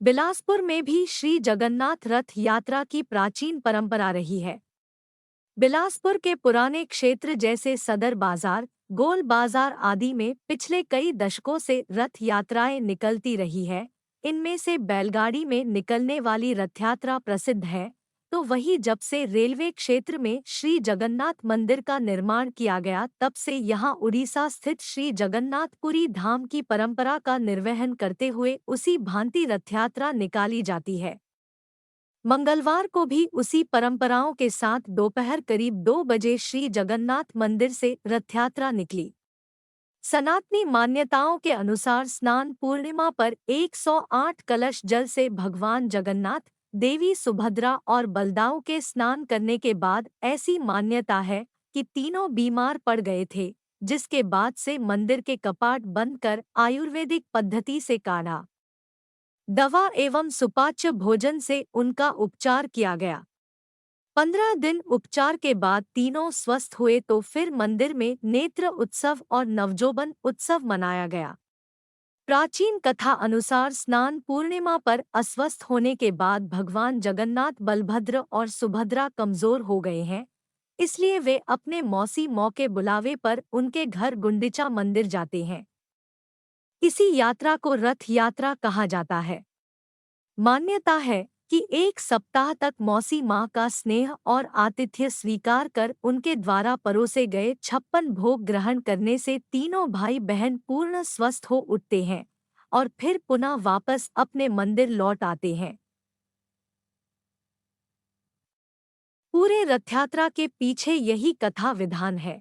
बिलासपुर में भी श्री जगन्नाथ रथ यात्रा की प्राचीन परंपरा रही है। बिलासपुर के पुराने क्षेत्र जैसे सदर बाजार, गोल बाजार आदि में पिछले कई दशकों से रथ यात्राएं निकलती रही है। इनमें से बैलगाड़ी में निकलने वाली रथ यात्रा प्रसिद्ध है, तो वहीं जब से रेलवे क्षेत्र में श्री जगन्नाथ मंदिर का निर्माण किया गया तब से यहां उड़ीसा स्थित श्री जगन्नाथपुरी धाम की परंपरा का निर्वहन करते हुए उसी भांति रथ यात्रा निकाली जाती है। मंगलवार को भी उसी परंपराओं के साथ दोपहर करीब 2 बजे श्री जगन्नाथ मंदिर से रथ यात्रा निकली। सनातनी मान्यताओं के अनुसार स्नान पूर्णिमा पर 108 कलश जल से भगवान जगन्नाथ, देवी सुभद्रा और बलदाऊ के स्नान करने के बाद ऐसी मान्यता है कि तीनों बीमार पड़ गए थे, जिसके बाद से मंदिर के कपाट बंद कर आयुर्वेदिक पद्धति से काढ़ा, दवा एवं सुपाच्य भोजन से उनका उपचार किया गया। 15 दिन उपचार के बाद तीनों स्वस्थ हुए तो फिर मंदिर में नेत्र उत्सव और नवजोबन उत्सव मनाया गया। प्राचीन कथा अनुसार स्नान पूर्णिमा पर अस्वस्थ होने के बाद भगवान जगन्नाथ, बलभद्र और सुभद्रा कमजोर हो गए हैं, इसलिए वे अपने मौसी मौके बुलावे पर उनके घर गुंडिचा मंदिर जाते हैं। इसी यात्रा को रथ यात्रा कहा जाता है। मान्यता है कि 1 सप्ताह तक मौसी माँ का स्नेह और आतिथ्य स्वीकार कर उनके द्वारा परोसे गए 56 भोग ग्रहण करने से तीनों भाई बहन पूर्ण स्वस्थ हो उठते हैं और फिर पुनः वापस अपने मंदिर लौट आते हैं। पूरे रथयात्रा के पीछे यही कथा विधान है।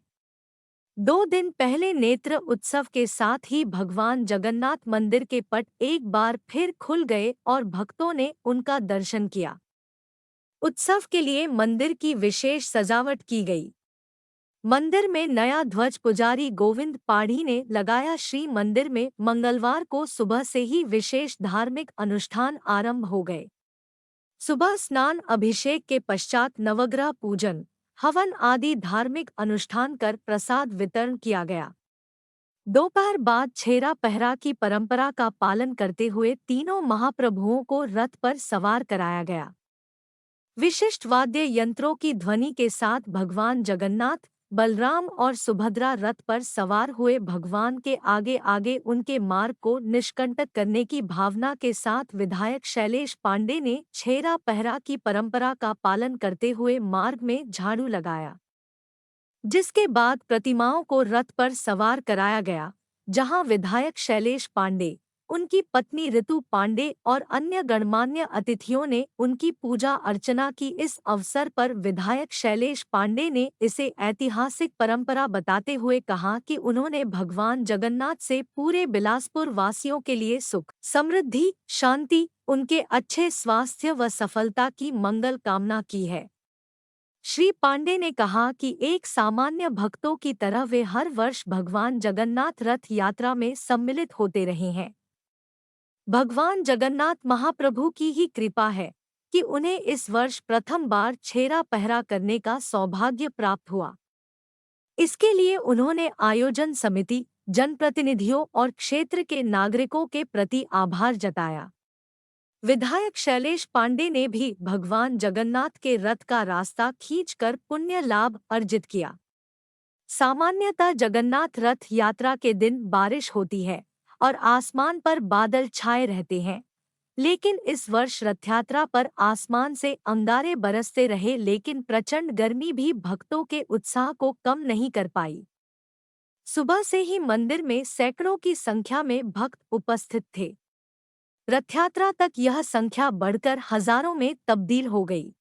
2 दिन पहले नेत्र उत्सव के साथ ही भगवान जगन्नाथ मंदिर के पट एक बार फिर खुल गए और भक्तों ने उनका दर्शन किया। उत्सव के लिए मंदिर की विशेष सजावट की गई। मंदिर में नया ध्वज पुजारी गोविंद पाढ़ी ने लगाया। श्री मंदिर में मंगलवार को सुबह से ही विशेष धार्मिक अनुष्ठान आरंभ हो गए। सुबह स्नान, अभिषेक के पश्चात नवग्रह पूजन, हवन आदि धार्मिक अनुष्ठान कर प्रसाद वितरण किया गया। दोपहर बाद छेरा पहरा की परंपरा का पालन करते हुए तीनों महाप्रभुओं को रथ पर सवार कराया गया। विशिष्ट वाद्य यंत्रों की ध्वनि के साथ भगवान जगन्नाथ, बलराम और सुभद्रा रथ पर सवार हुए। भगवान के आगे आगे उनके मार्ग को निष्कंटक करने की भावना के साथ विधायक शैलेश पांडे ने छेरा पहरा की परंपरा का पालन करते हुए मार्ग में झाड़ू लगाया, जिसके बाद प्रतिमाओं को रथ पर सवार कराया गया, जहां विधायक शैलेश पांडे, उनकी पत्नी ऋतु पांडे और अन्य गणमान्य अतिथियों ने उनकी पूजा अर्चना की। इस अवसर पर विधायक शैलेश पांडे ने इसे ऐतिहासिक परंपरा बताते हुए कहा कि उन्होंने भगवान जगन्नाथ से पूरे बिलासपुर वासियों के लिए सुख, समृद्धि, शांति, उनके अच्छे स्वास्थ्य व सफलता की मंगल कामना की है। श्री पांडे ने कहा कि एक सामान्य भक्तों की तरह वे हर वर्ष भगवान जगन्नाथ रथ यात्रा में सम्मिलित होते रहे हैं। भगवान जगन्नाथ महाप्रभु की ही कृपा है कि उन्हें इस वर्ष प्रथम बार छेरा पहरा करने का सौभाग्य प्राप्त हुआ। इसके लिए उन्होंने आयोजन समिति, जनप्रतिनिधियों और क्षेत्र के नागरिकों के प्रति आभार जताया। विधायक शैलेश पांडे ने भी भगवान जगन्नाथ के रथ का रास्ता खींचकर पुण्य लाभ अर्जित किया। सामान्यतः जगन्नाथ रथ यात्रा के दिन बारिश होती है और आसमान पर बादल छाए रहते हैं, लेकिन इस वर्ष रथयात्रा पर आसमान से अंगारे बरसते रहे, लेकिन प्रचंड गर्मी भी भक्तों के उत्साह को कम नहीं कर पाई। सुबह से ही मंदिर में सैकड़ों की संख्या में भक्त उपस्थित थे। रथयात्रा तक यह संख्या बढ़कर हजारों में तब्दील हो गई।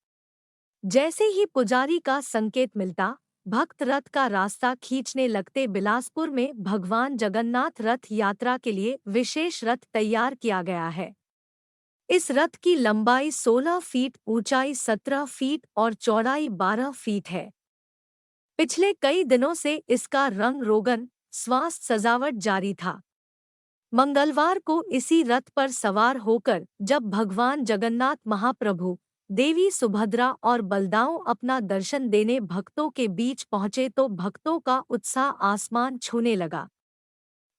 जैसे ही पुजारी का संकेत मिलता, भक्त रथ का रास्ता खींचने लगते। बिलासपुर में भगवान जगन्नाथ रथ यात्रा के लिए विशेष रथ तैयार किया गया है। इस रथ की लंबाई 16 फीट, ऊंचाई 17 फीट और चौड़ाई 12 फीट है। पिछले कई दिनों से इसका रंग रोगन, स्वास्थ्य सजावट जारी था। मंगलवार को इसी रथ पर सवार होकर जब भगवान जगन्नाथ महाप्रभु, देवी सुभद्रा और बलदाऊ अपना दर्शन देने भक्तों के बीच पहुंचे तो भक्तों का उत्साह आसमान छूने लगा।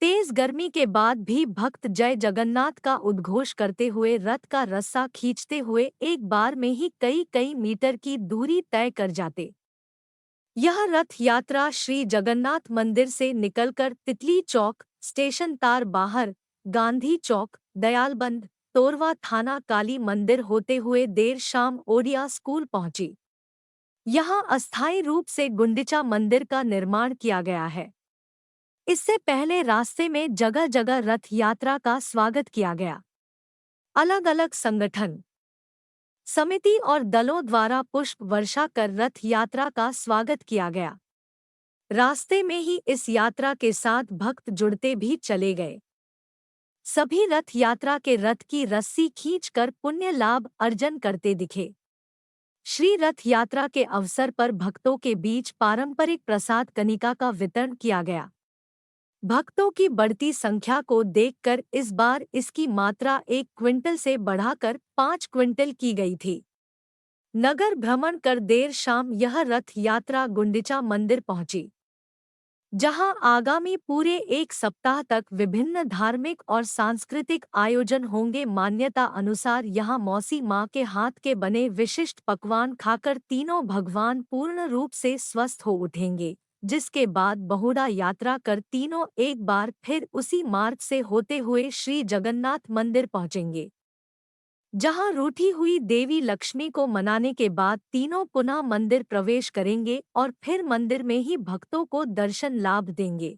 तेज गर्मी के बाद भी भक्त जय जगन्नाथ का उद्घोष करते हुए रथ का रस्सा खींचते हुए एक बार में ही कई कई मीटर की दूरी तय कर जाते। यह रथ यात्रा श्री जगन्नाथ मंदिर से निकलकर तितली चौक, स्टेशन तार बाहर, गांधी चौक, दयालबंद, तोरवा थाना काली मंदिर होते हुए देर शाम ओडिया स्कूल पहुंची। यहाँ अस्थायी रूप से गुंडिचा मंदिर का निर्माण किया गया है। इससे पहले रास्ते में जगह जगह रथ यात्रा का स्वागत किया गया। अलग अलग संगठन, समिति और दलों द्वारा पुष्प वर्षा कर रथ यात्रा का स्वागत किया गया। रास्ते में ही इस यात्रा के साथ भक्त जुड़ते भी चले गए। सभी रथ यात्रा के रथ की रस्सी खींचकर पुण्य लाभ अर्जन करते दिखे। श्री रथ यात्रा के अवसर पर भक्तों के बीच पारंपरिक प्रसाद कनिका का वितरण किया गया। भक्तों की बढ़ती संख्या को देखकर इस बार इसकी मात्रा 1 क्विंटल से बढ़ाकर 5 क्विंटल की गई थी। नगर भ्रमण कर देर शाम यह रथ यात्रा गुंडिचा मंदिर पहुंची, जहां आगामी पूरे 1 सप्ताह तक विभिन्न धार्मिक और सांस्कृतिक आयोजन होंगे। मान्यता अनुसार यहां मौसी मां के हाथ के बने विशिष्ट पकवान खाकर तीनों भगवान पूर्ण रूप से स्वस्थ हो उठेंगे, जिसके बाद बहुड़ा यात्रा कर तीनों एक बार फिर उसी मार्ग से होते हुए श्री जगन्नाथ मंदिर पहुंचेंगे, जहां रूठी हुई देवी लक्ष्मी को मनाने के बाद तीनों पुनः मंदिर प्रवेश करेंगे और फिर मंदिर में ही भक्तों को दर्शन लाभ देंगे।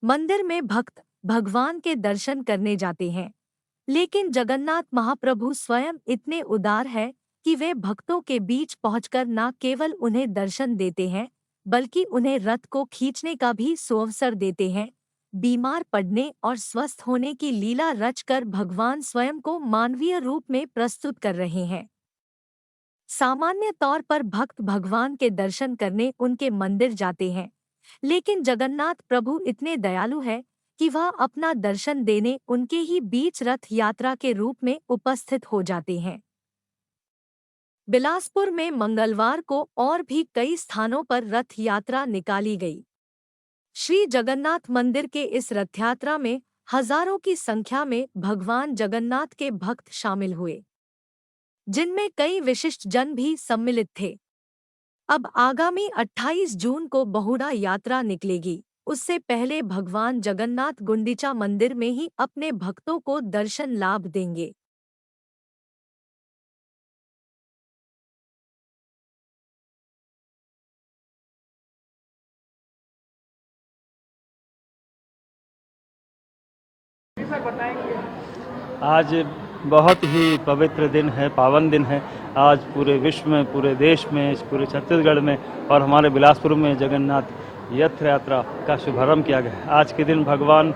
मंदिर में भक्त भगवान के दर्शन करने जाते हैं, लेकिन जगन्नाथ महाप्रभु स्वयं इतने उदार है कि वे भक्तों के बीच पहुंचकर न केवल उन्हें दर्शन देते हैं, बल्कि उन्हें रथ को खींचने का भी सुअवसर देते हैं। बीमार पड़ने और स्वस्थ होने की लीला रचकर भगवान स्वयं को मानवीय रूप में प्रस्तुत कर रहे हैं। सामान्य तौर पर भक्त भगवान के दर्शन करने उनके मंदिर जाते हैं, लेकिन जगन्नाथ प्रभु इतने दयालु है कि वह अपना दर्शन देने उनके ही बीच रथ यात्रा के रूप में उपस्थित हो जाते हैं। बिलासपुर में मंगलवार को और भी कई स्थानों पर रथ यात्रा निकाली गई। श्री जगन्नाथ मंदिर के इस रथ यात्रा में हजारों की संख्या में भगवान जगन्नाथ के भक्त शामिल हुए, जिनमें कई विशिष्ट जन भी सम्मिलित थे। अब आगामी 28 जून को बहुड़ा यात्रा निकलेगी। उससे पहले भगवान जगन्नाथ गुंडिचा मंदिर में ही अपने भक्तों को दर्शन लाभ देंगे। आज बहुत ही पवित्र दिन है, पावन दिन है। आज पूरे विश्व में, पूरे देश में, पूरे छत्तीसगढ़ में और हमारे बिलासपुर में जगन्नाथ रथ यात्रा का शुभारंभ किया गया। आज के दिन भगवान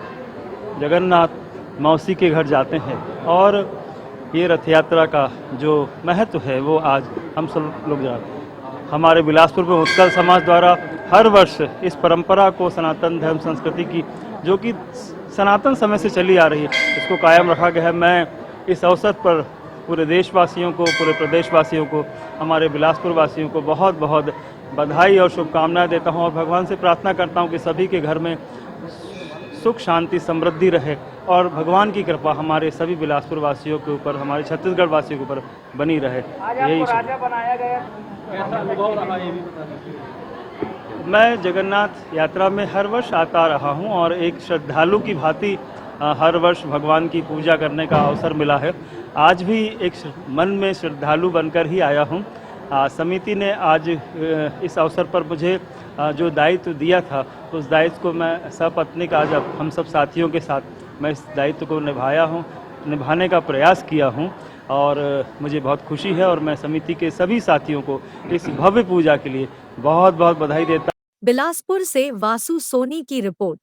जगन्नाथ मौसी के घर जाते हैं और ये रथ यात्रा का जो महत्व है वो आज हम सब लोग जानते हैं। हमारे बिलासपुर में उत्कल समाज द्वारा हर वर्ष इस परंपरा को, सनातन धर्म संस्कृति की जो कि सनातन समय से चली आ रही है, इसको कायम रखा गया है। मैं इस अवसर पर पूरे देशवासियों को, पूरे प्रदेशवासियों को, हमारे बिलासपुर वासियों को बहुत बहुत बधाई और शुभकामनाएं देता हूं और भगवान से प्रार्थना करता हूं कि सभी के घर में सुख, शांति, समृद्धि रहे और भगवान की कृपा हमारे सभी बिलासपुर वासियों के ऊपर, हमारे छत्तीसगढ़ वासियों के ऊपर बनी रहे। यही राजा बनाया गया, कैसा अनुभव रहा ये भी बता। मैं जगन्नाथ यात्रा में हर वर्ष आता रहा हूं और एक श्रद्धालु की भांति हर वर्ष भगवान की पूजा करने का अवसर मिला है। आज भी एक मन में श्रद्धालु बनकर ही आया हूं। समिति ने आज इस अवसर पर मुझे जो दायित्व दिया था, उस दायित्व को मैं सपत्नीक आज हम सब साथियों के साथ मैं इस दायित्व को निभाने का प्रयास किया हूं और मुझे बहुत खुशी है और मैं समिति के सभी साथियों को इस भव्य पूजा के लिए बहुत बहुत बधाई देता हूं। बिलासपुर से वासु सोनी की रिपोर्ट।